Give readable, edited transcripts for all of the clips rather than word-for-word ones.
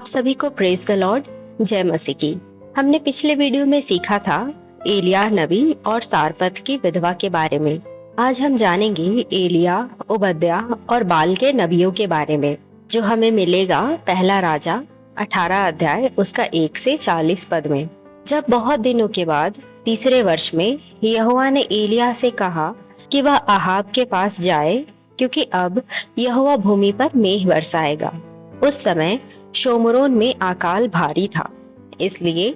आप सभी को प्रेज द लॉर्ड, जय मसीह की। हमने पिछले वीडियो में सीखा था एलिय्याह नबी और सारपत की विधवा के बारे में। आज हम जानेंगे एलिय्याह, ओबद्याह और बाल के नबियों के बारे में, जो हमें मिलेगा पहला राजा 18 अध्याय उसका 1 से 40 पद में। जब बहुत दिनों के बाद तीसरे वर्ष में यहोवा ने एलिय्याह से कहा कि वह अहाब के पास जाए, क्योंकि अब यहोवा भूमि पर मेघ बरसाएगा। उस समय शोमरोन में अकाल भारी था, इसलिए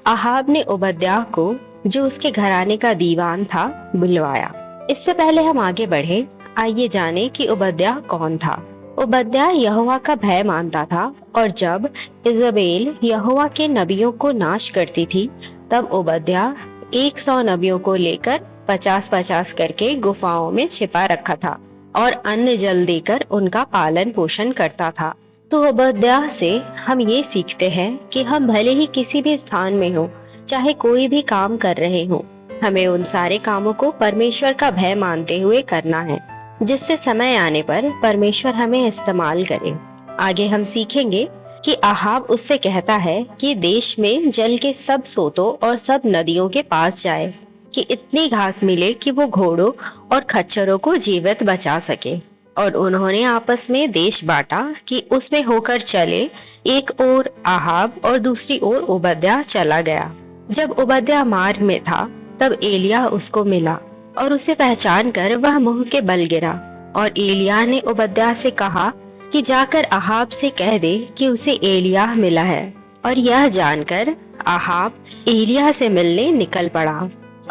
अहाब ने ओबद्याह को, जो उसके घराने का दीवान था, बुलवाया। इससे पहले हम आगे बढ़े, आइए जाने कि ओबद्याह कौन था। ओबद्याह यहोवा का भय मानता था, और जब इजबेल यहोवा के नबियों को नाश करती थी, तब ओबद्याह 100 नबियों को लेकर 50-50 करके गुफाओं में छिपा रखा था और अन्न जल देकर उनका पालन पोषण करता था। तो ओबद्याह से हम ये सीखते हैं कि हम भले ही किसी भी स्थान में हो, चाहे कोई भी काम कर रहे हो, हमें उन सारे कामों को परमेश्वर का भय मानते हुए करना है, जिससे समय आने पर परमेश्वर हमें इस्तेमाल करे। आगे हम सीखेंगे कि अहाब उससे कहता है कि देश में जल के सब सोतों और सब नदियों के पास जाए, कि इतनी घास मिले कि वो घोड़ों और खच्चरों को जीवित बचा सके। और उन्होंने आपस में देश बांटा कि उसमें होकर चले, एक ओर अहाब और दूसरी ओर ओबद्याह चला गया। जब ओबद्याह मार्ग में था, तब एलिय्याह उसको मिला और उसे पहचान कर वह मुंह के बल गिरा। और एलिय्याह ने ओबद्याह से कहा कि जाकर अहाब से कह दे कि उसे एलिय्याह मिला है। और यह जानकर अहाब एलिय्याह से मिलने निकल पड़ा।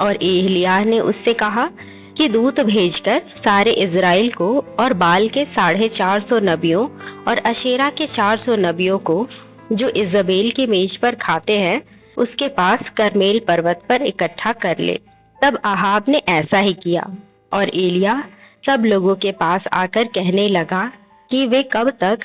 और एलिय्याह ने उससे कहा कि दूत भेजकर सारे इज़राइल को और बाल के 450 नबियों और अशेरा के 400 नबियों को, जो इजबेल की मेज पर खाते हैं, उसके पास करमेल पर्वत पर इकट्ठा कर ले। तब अहाब ने ऐसा ही किया। और एलिय्याह सब लोगों के पास आकर कहने लगा कि वे कब तक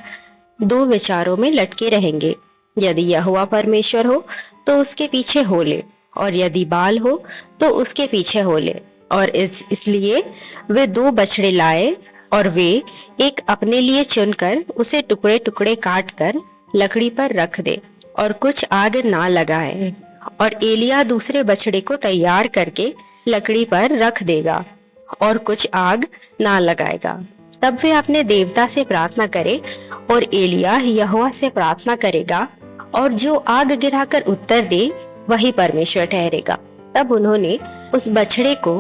दो विचारों में लटके रहेंगे। यदि यहोवा परमेश्वर हो तो उसके पीछे हो ले, और यदि बाल हो तो उसके पीछे हो ले। और इसलिए वे 2 बछड़े लाए, और वे एक अपने लिए चुनकर उसे टुकड़े टुकड़े काट कर लकड़ी पर रख दे, और कुछ आग ना लगाए। और एलिय्याह दूसरे बछड़े को तैयार करके लकड़ी पर रख देगा और कुछ आग ना लगाएगा। तब वे अपने देवता से प्रार्थना करे, और एलिय्याह यहोवा से प्रार्थना करेगा, और जो आग गिराकर उत्तर दे वही परमेश्वर ठहरेगा। तब उन्होंने उस बछड़े को,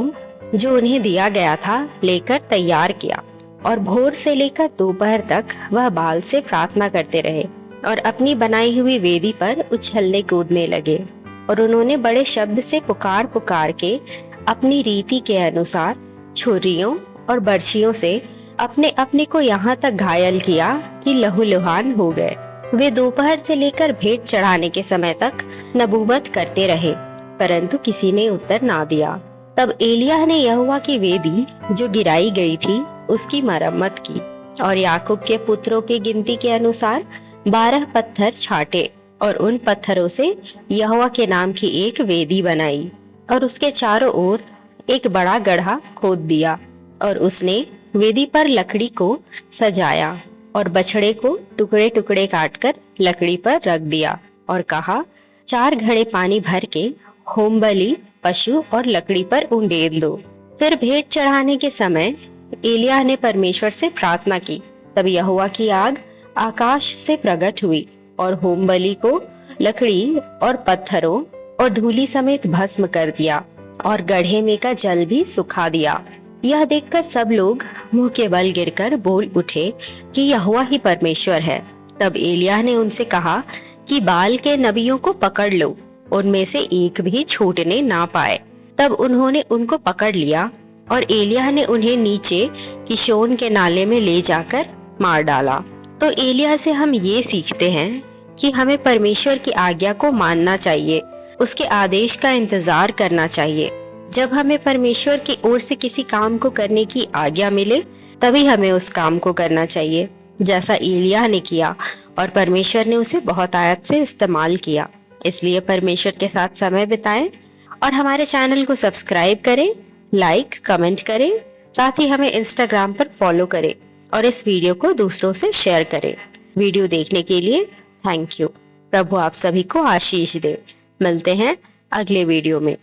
जो उन्हें दिया गया था, लेकर तैयार किया, और भोर से लेकर दोपहर तक वह बाल से प्रार्थना करते रहे और अपनी बनाई हुई वेदी पर उछलने कूदने लगे। और उन्होंने बड़े शब्द से पुकार पुकार के अपनी रीति के अनुसार छुरियों और बर्छियों से अपने अपने को यहाँ तक घायल किया कि लहूलुहान हो गए। वे दोपहर से लेकर भेंट चढ़ाने के समय तक नबूवत करते रहे, परंतु किसी ने उत्तर ना दिया। तब एलिय्याह ने यहोवा की वेदी, जो गिराई गई थी, उसकी मरम्मत की, और याकूब के पुत्रों की गिनती के अनुसार 12 पत्थर छाटे, और उन पत्थरों से यहोवा के नाम की एक वेदी बनाई, और उसके चारों ओर एक बड़ा गड्ढा खोद दिया। और उसने वेदी पर लकड़ी को सजाया, और बछड़े को टुकड़े टुकड़े काटकर लकड़ी पर रख दिया, और कहा, 4 घड़े पानी भर के होम बलि, पशु और लकड़ी पर उंडेल दो। फिर भेंट चढ़ाने के समय एलिय्याह ने परमेश्वर से प्रार्थना की। तब यहोवा की आग आकाश से प्रकट हुई और होम बलि को लकड़ी और पत्थरों और धूलि समेत भस्म कर दिया, और गड्ढे में का जल भी सुखा दिया। यह देखकर सब लोग मुंह के बल गिरकर बोल उठे कि यहोवा ही परमेश्वर है। तब एलिय्याह ने उनसे कहा कि बाल के नबियों को पकड़ लो, उनमें से एक भी छूटने ना पाए। तब उन्होंने उनको पकड़ लिया, और एलिय्याह ने उन्हें नीचे किशोन के नाले में ले जाकर मार डाला। तो एलिय्याह से हम ये सीखते हैं कि हमें परमेश्वर की आज्ञा को मानना चाहिए, उसके आदेश का इंतजार करना चाहिए। जब हमें परमेश्वर की ओर से किसी काम को करने की आज्ञा मिले, तभी हमें उस काम को करना चाहिए, जैसा एलिय्याह ने किया, और परमेश्वर ने उसे बहुत आयत से इस्तेमाल किया। इसलिए परमेश्वर के साथ समय बिताएं, और हमारे चैनल को सब्सक्राइब करें, लाइक कमेंट करें, साथ ही हमें इंस्टाग्राम पर फॉलो करें, और इस वीडियो को दूसरों से शेयर करें। वीडियो देखने के लिए थैंक यू। प्रभु आप सभी को आशीष दे। मिलते हैं अगले वीडियो में।